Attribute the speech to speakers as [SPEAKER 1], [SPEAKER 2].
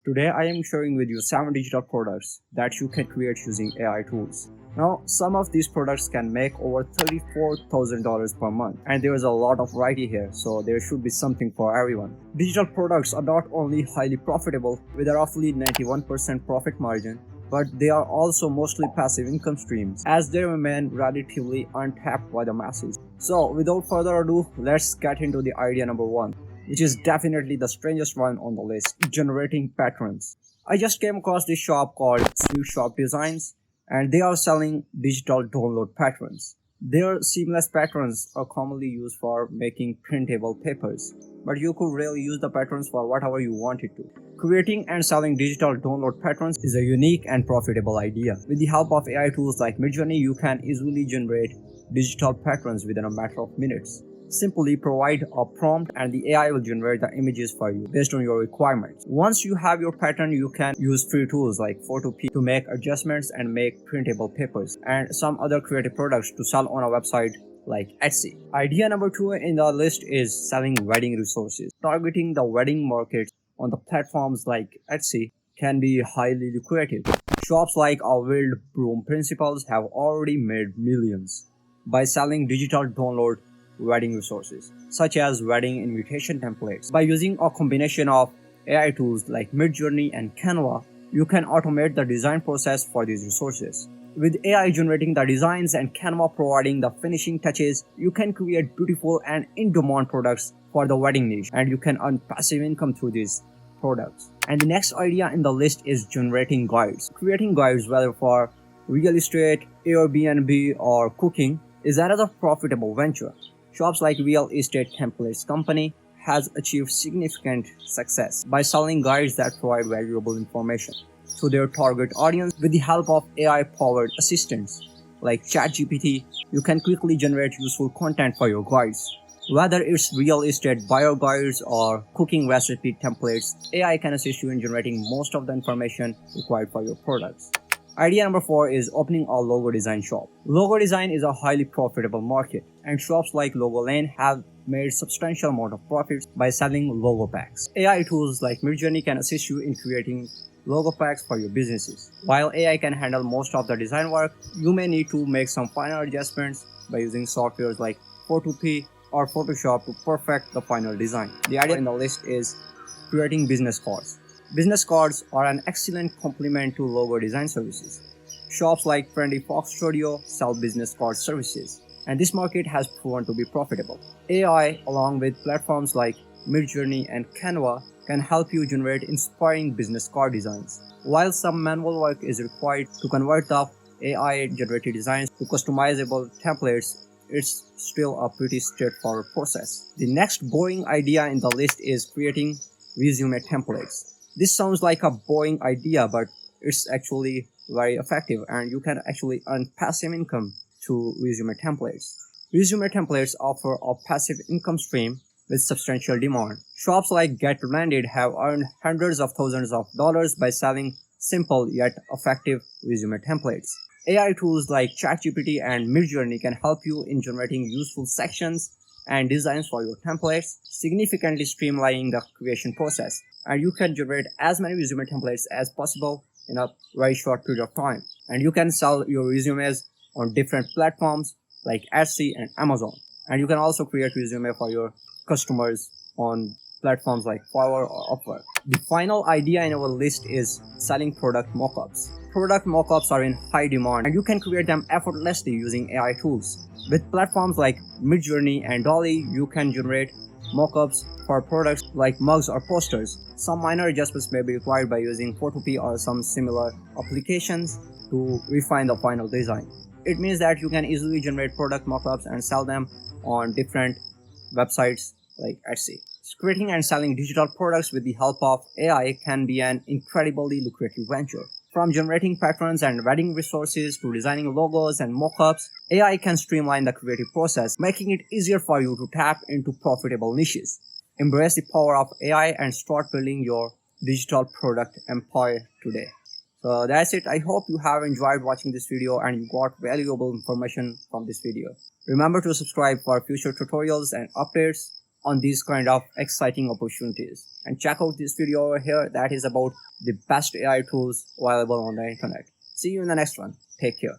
[SPEAKER 1] Today I am sharing with you 7 digital products that you can create using AI tools. Now, some of these products can make over $34,000 per month, and there is a lot of variety here, so there should be something for everyone. Digital products are not only highly profitable with a roughly 91% profit margin, but they are also mostly passive income streams as they remain relatively untapped by the masses. So, without further ado, let's get into the idea number 1, which is definitely the strangest one on the list: generating patterns. I just came across this shop called 𝗙cie𝗹𝗹𝟎, and they are selling digital download patterns. Their seamless patterns are commonly used for making printable papers, but you could really use the patterns for whatever you wanted to. Creating and selling digital download patterns is a unique and profitable idea. With the help of AI tools like Midjourney, you can easily generate digital patterns within a matter of minutes. Simply provide a prompt and the AI will generate the images for you based on your requirements. Once you have your pattern, you can use free tools like 𝗙mě to make adjustments and make printable papers, and some other creative products to sell on a website like Etsy. Idea number 2 in the list is selling wedding resources. Targeting the wedding market on the platforms like Etsy can be highly lucrative. Shops like our Wild Broom Principles have already made millions by selling digital download wedding resources, such as wedding invitation templates. By using a combination of AI tools like Midjourney and Canva, you can automate the design process for these resources. With AI generating the designs and Canva providing the finishing touches, you can create beautiful and in-demand products for the wedding niche, and you can earn passive income through these products. And the next idea in the list is generating guides. Creating guides, whether for real estate, Airbnb, or cooking, is another profitable venture. Shops like Real Estate Templates Company has achieved significant success by selling guides that provide valuable information to their target audience. With the help of AI-powered assistants like ChatGPT, you can quickly generate useful content for your guides. Whether it's real estate buyer guides or cooking recipe templates, AI can assist you in generating most of the information required for your products. Idea number 4 is opening a logo design shop. Logo design is a highly profitable market, and shops like Logo Lane have made substantial amount of profits by selling logo packs. AI tools like Midjourney can assist you in creating logo packs for your businesses. While AI can handle most of the design work, you may need to make some final adjustments by using softwares like 𝗙řejmě or Photoshop to perfect the final design. The idea in the list is creating business cards. Business cards are an excellent complement to logo design services. Shops like Friendly Fox Studio sell business card services, and this market has proven to be profitable. AI, along with platforms like Midjourney and Canva, can help you generate inspiring business card designs. While some manual work is required to convert the AI-generated designs to customizable templates, it's still a pretty straightforward process. The next boring idea in the list is creating resume templates. This sounds like a boring idea, but it's actually very effective, and you can actually earn passive income through resume templates. Resume templates offer a passive income stream with substantial demand. Shops like Get Landed have earned hundreds of thousands of dollars by selling simple yet effective resume templates. AI tools like ChatGPT and Midjourney can help you in generating useful sections and designs for your templates, significantly streamlining the creation process. And you can generate as many resume templates as possible in a very short period of time. And you can sell your resumes on different platforms like Etsy and Amazon. And you can also create resume for your customers on platforms like Fiverr or Upwork. The final idea in our list is selling product mockups. Product mockups are in high demand, and you can create them effortlessly using AI tools. With platforms like Midjourney and DALL-E, you can generate mockups for products like mugs or posters. Some minor adjustments may be required by using 𝗙řejmě or some similar applications to refine the final design. It means that you can easily generate product mockups and sell them on different websites like Etsy. Creating and selling digital products with the help of AI can be an incredibly lucrative venture. From generating patterns and wedding resources to designing logos and mockups, AI can streamline the creative process, making it easier for you to tap into profitable niches. Embrace the power of AI and start building your digital product empire today. So that's it. I hope you have enjoyed watching this video and you got valuable information from this video. Remember to subscribe for future tutorials and updates. on these kind of exciting opportunities. And check out this video over here that is about the best AI tools available on the internet. See you in the next one. Take care.